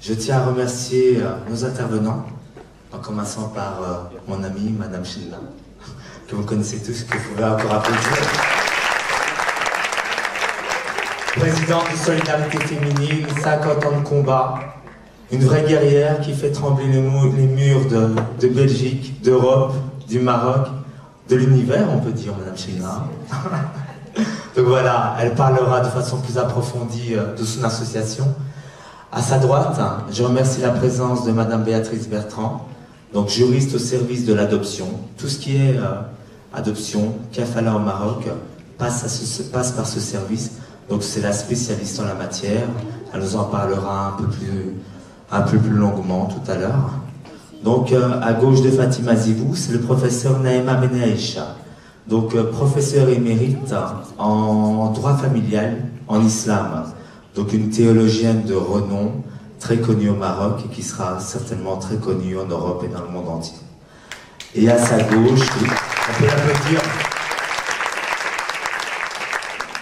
Je tiens à remercier nos intervenants, en commençant par mon amie, Madame Chinna, que vous connaissez tous, que vous pouvez encore applaudir. Présidente de Solidarité Féminine, 50 ans de combat, une vraie guerrière qui fait trembler les murs de Belgique, d'Europe, du Maroc, de l'univers, on peut dire, Madame Chinna. Donc voilà, elle parlera de façon plus approfondie de son association. À sa droite, je remercie la présence de Madame Béatrice Bertrand, donc juriste au service de l'adoption. Tout ce qui est adoption, kafala au Maroc, passe par ce service. Donc c'est la spécialiste en la matière. Elle nous en parlera un peu plus longuement tout à l'heure. Donc à gauche de Fatima Zibou, c'est le professeur Naïma Benaïcha. Donc professeur émérite en droit familial, en islam. Donc une théologienne de renom, très connue au Maroc et qui sera certainement très connue en Europe et dans le monde entier. Et à sa gauche, oui, on peut l'applaudir.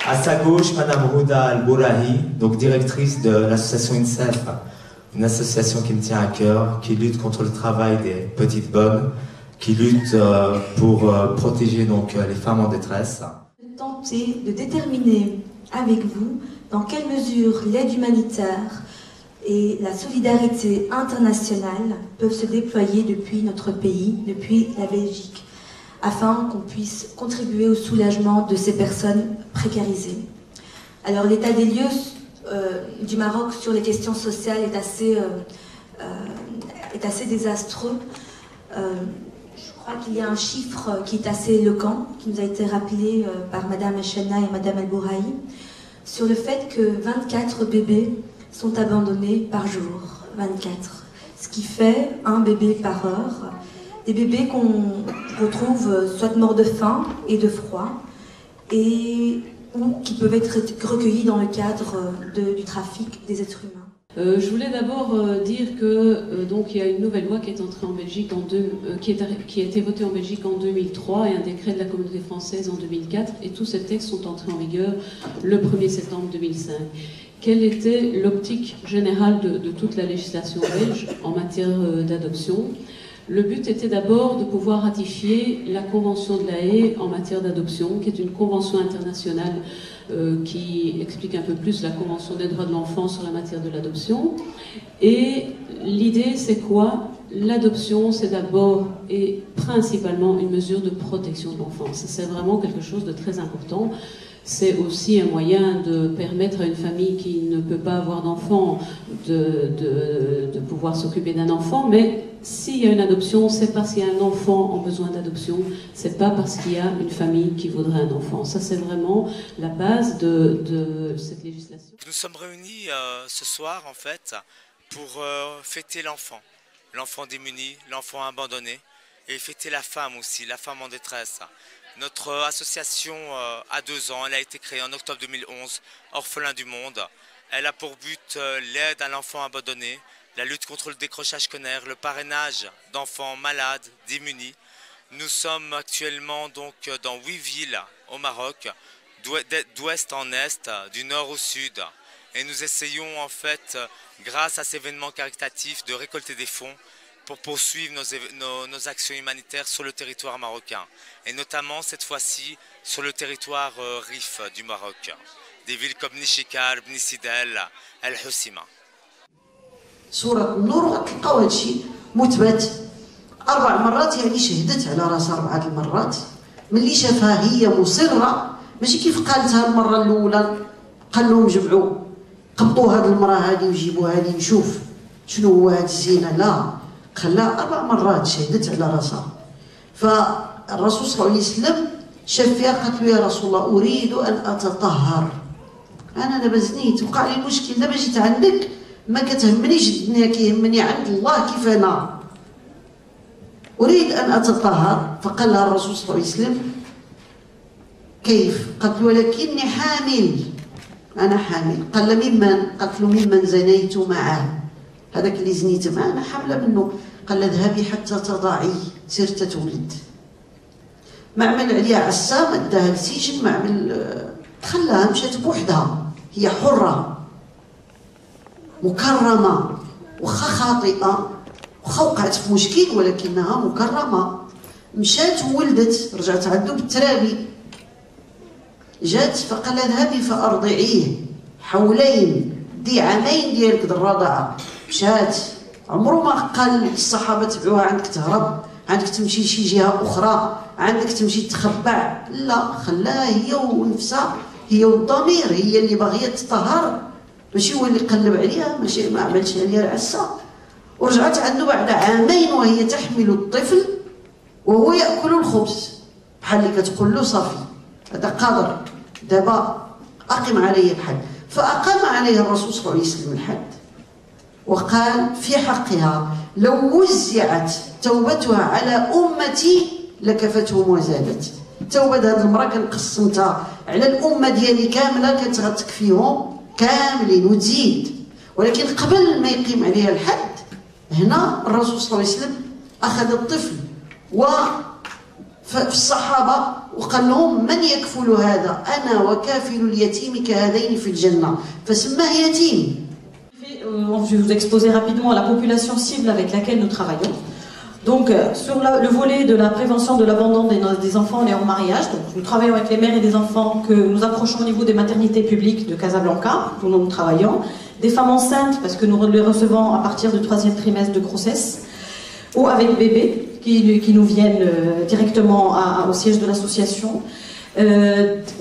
À sa gauche, Madame Rouda Al-Bourahi, donc directrice de l'association INSEF, une association qui me tient à cœur, qui lutte contre le travail des petites bonnes, qui lutte pour protéger donc les femmes en détresse. Tenter de déterminer avec vous dans quelle mesure l'aide humanitaire et la solidarité internationale peuvent se déployer depuis notre pays, depuis la Belgique, afin qu'on puisse contribuer au soulagement de ces personnes précarisées. Alors l'état des lieux du Maroc sur les questions sociales est assez désastreux. Je crois qu'il y a un chiffre qui est assez éloquent, qui nous a été rappelé par Madame Chenna et Madame El-Bourahi, sur le fait que 24 bébés sont abandonnés par jour, 24. Ce qui fait un bébé par heure. Des bébés qu'on retrouve soit morts de faim et de froid, ou qui peuvent être recueillis dans le cadre du trafic des êtres humains. Je voulais d'abord dire que donc il y a une nouvelle loi qui est entrée en Belgique qui a été votée en Belgique en 2003 et un décret de la communauté française en 2004 et tous ces textes sont entrés en vigueur le 1er septembre 2005. Quelle était l'optique générale de toute la législation belge en matière d'adoption? Le but était d'abord de pouvoir ratifier la Convention de La Haye en matière d'adoption, qui est une convention internationale qui explique un peu plus la Convention des droits de l'enfant sur la matière de l'adoption. Et l'idée, c'est quoi? L'adoption, c'est d'abord et principalement une mesure de protection de l'enfance. C'est vraiment quelque chose de très important. C'est aussi un moyen de permettre à une famille qui ne peut pas avoir d'enfant de pouvoir s'occuper d'un enfant, mais s'il y a une adoption, c'est parce qu'il y a un enfant en besoin d'adoption, c'est pas parce qu'il y a une famille qui voudrait un enfant. Ça, c'est vraiment la base de cette législation. Nous sommes réunis ce soir, en fait, pour fêter l'enfant démuni, l'enfant abandonné, et fêter la femme aussi, la femme en détresse. Notre association a 2 ans, elle a été créée en octobre 2011, Orphelins du Monde. Elle a pour but l'aide à l'enfant abandonné, la lutte contre le décrochage scolaire, le parrainage d'enfants malades, démunis. Nous sommes actuellement donc dans 8 villes au Maroc, d'ouest en est, du nord au sud. Et nous essayons en fait, grâce à ces événements caritatifs, de récolter des fonds pour poursuivre nos actions humanitaires sur le territoire marocain. Et notamment cette fois-ci sur le territoire Rif du Maroc. Des villes comme Nishikar, Bni Sidel, El Hossima. صورة النور وغتلقاو هادشي مثبت 4 مرات، يعني شهدت على راسها 4 المرات. ملي شافها هي مصرة، ماشي كيف قالتها المرة الأولى قال لهم جمعوا قبضوا هاد المرأة هادي وجيبوا هادي نشوف شنو هو هاد الزينة، لا خلاها 4 مرات شهدت على راسها. فالرسول صلى الله عليه وسلم شاف فيها، قالت له يا رسول الله أريد أن أتطهر، أنا دابا زنيت وقع لي مشكل، دابا جيت عندك ما كتهمنيش الدنيا، كيهمني عند الله كيف أنا أريد أن أتطهر. فقال لها الرسول صلى الله عليه وسلم كيف؟ قالت له ولكني حامل، أنا حامل. قال لها ممن؟ قالت له ممن زنيت معه، هذاك اللي زنيت معه أنا حاملة منه. قال لها اذهبي حتى تضعي، سير تولد. ما عمل عليها عسا، ما داها للسجن، ما عمل، خلاها مشات بوحدها، هي حرة مكرمة، وخا خاطئة وخا وقعت في مشكل ولكنها مكرمة. مشات وولدت، رجعت عنده بالترابي، جات فقال لها اذهبي فأرضعيه حولين، دي عامين ديالك الرضاعة. مشات، عمره ما قال الصحابة تبعوها عندك تهرب، عندك تمشي لشي جهة أخرى، عندك تمشي تخبع، لا، خلاها هي ونفسها، هي والضمير، هي اللي باغية تطهر، ماشي هو اللي قلب عليها، ماشي ما عملش عليها العسة. ورجعت عنده بعد عامين وهي تحمل الطفل وهو يأكل الخبز، بحال اللي كتقول له صافي هذا قادر، دابا أقم عليه الحد. فأقام عليها الرسول صلى الله عليه وسلم الحد، وقال في حقها لو وزعت توبتها على أمتي لكفتهم وزادت. توبة هذه المرأة كنقسمتها على الأمة ديالي كاملة، كانت غتكفيهم كاملين وتزيد. ولكن قبل ما يقيم عليها الحد، هنا الرسول صلى الله عليه وسلم أخذ الطفل في الصحابة وقال لهم من يكفل هذا؟ أنا وكافل اليتيم كهذين في الجنة، فسماه يتيم. Je vais vous exposer rapidement la population cible avec laquelle nous travaillons. Donc, sur le volet de la prévention de l'abandon des enfants nés en mariage, donc, nous travaillons avec les mères et des enfants que nous approchons au niveau des maternités publiques de Casablanca, où nous travaillons, des femmes enceintes, parce que nous les recevons à partir du 3e trimestre de grossesse, ou avec bébés qui nous viennent directement au siège de l'association,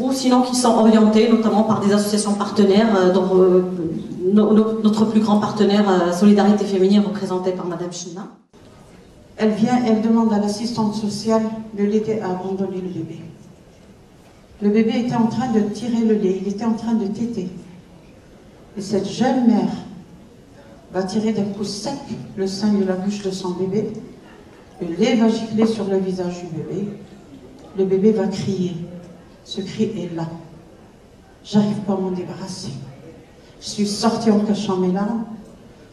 ou sinon qui sont orientés notamment par des associations partenaires, dont notre plus grand partenaire Solidarité Féminine représenté par Madame China. Elle vient, elle demande à l'assistante sociale de l'aider à abandonner le bébé. Le bébé était en train de tirer le lait, il était en train de téter. Et cette jeune mère va tirer d'un coup sec le sein de la bouche de son bébé. Le lait va gicler sur le visage du bébé. Le bébé va crier. Ce cri est là. J'arrive pas à m'en débarrasser. Je suis sortie en cachant mes larmes.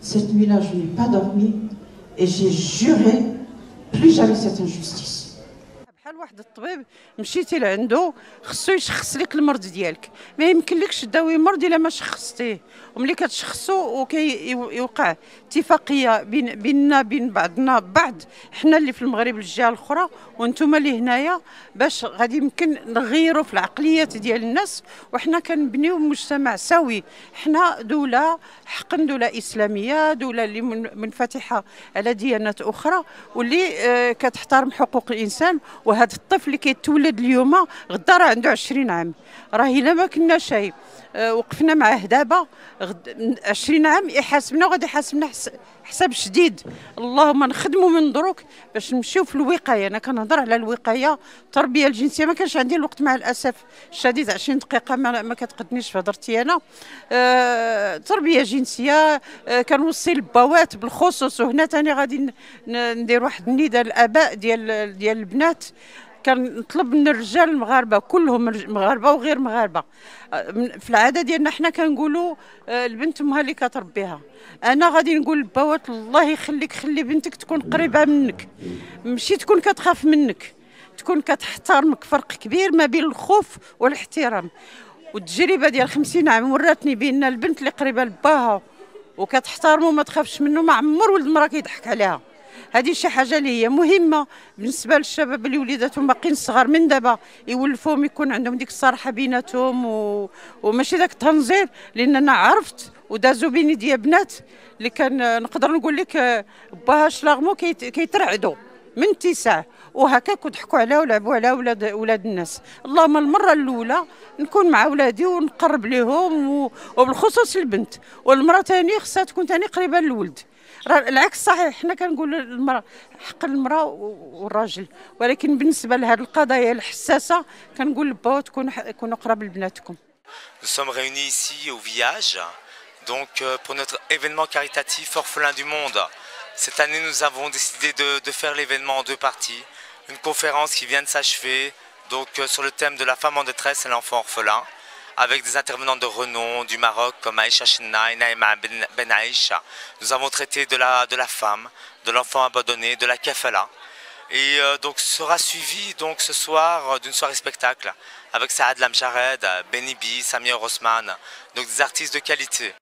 Cette nuit-là, je n'ai pas dormi. Et j'ai juré plus jamais cette injustice. بحال واحد الطبيب مشيتي لعندو خصو يشخص لك المرض ديالك، ما يمكنلكش تداوي مرض الا ما شخصتيه. وملي كتشخصو وكيوقع اتفاقيه بيننا بين بعضنا بعض، حنا اللي في المغرب الجهه الاخرى وانتم اللي هنايا، باش غادي يمكن نغيروا في العقليات ديال الناس، وحنا كنبنيو مجتمع سوي. حنا دوله حقا دوله اسلاميه، دوله اللي منفتحه على ديانات اخرى واللي كتحترم حقوق الانسان. وهذا الطفل اللي كيتولد اليوم غدا راه عنده 20 عام، راه الا ما كنا شي وقفنا معاه دابا 20 عام يحاسبنا وغادي يحاسبنا حساب شديد. اللهم نخدموا من دروك باش نمشيو في الوقايه. انا كنهضر على الوقايه، التربيه الجنسيه. ما كانش عندي الوقت مع الاسف الشديد، 20 دقيقه ما كتقدنيش في هضرتي انا. تربيه جنسيه كنوصي البوات بالخصوص. وهنا ثاني غادي ندير واحد النداء للاباء ديال البنات. كنطلب من الرجال المغاربه كلهم مغاربه وغير مغاربه، في العاده ديالنا حنا كنقولوا البنت امها اللي كتربيها. انا غادي نقول للبوات الله يخليك خلي بنتك تكون قريبه منك، ماشي تكون كتخاف منك، تكون كتحترمك. فرق كبير ما بين الخوف والاحترام. والتجربه ديال 50 عام وراتني بان البنت اللي قريبه لباها وكتحترمه وما تخافش منه، ما عمر ولد المراه كيضحك عليها. هذه شي حاجه اللي هي مهمه بالنسبه للشباب اللي وليداتهم باقيين صغار من دابا، يولفوهم يكون عندهم ديك الصراحه بيناتهم وماشي داك التنظير. لان انا عرفت ودازوا بيني ديال بنات اللي كان نقدر نقول لك باها شلاغمو كيترعدوا من اتساع وهكاك وضحكوا عليها ولعبوا على ولاد الناس. اللهم المره الاولى نكون مع ولادي ونقرب لهم وبالخصوص البنت، والمراه ثاني خصها تكون ثاني قريبه للولد. راه العكس صحيح، حنا كنقول المرأة حق المرأة والراجل، ولكن بالنسبة لهذه القضايا الحساسة كنقول للبوات كونوا قراب لبناتكم. Nous sommes réunis ici au village, donc pour notre événement caritatif Orphelins du Monde. Cette année, nous avons décidé de faire l'événement en deux parties. Une conférence qui vient de s'achever, donc sur le thème de la femme en détresse et l'enfant orphelin, avec des intervenants de renom du Maroc comme Aïcha Chenna et Naïma Ben Aïcha. Nous avons traité de la femme, de l'enfant abandonné, de la kafala. Et donc sera suivi donc ce soir d'une soirée spectacle avec Saad Lamjared, Benibi, Samir Osman, donc des artistes de qualité.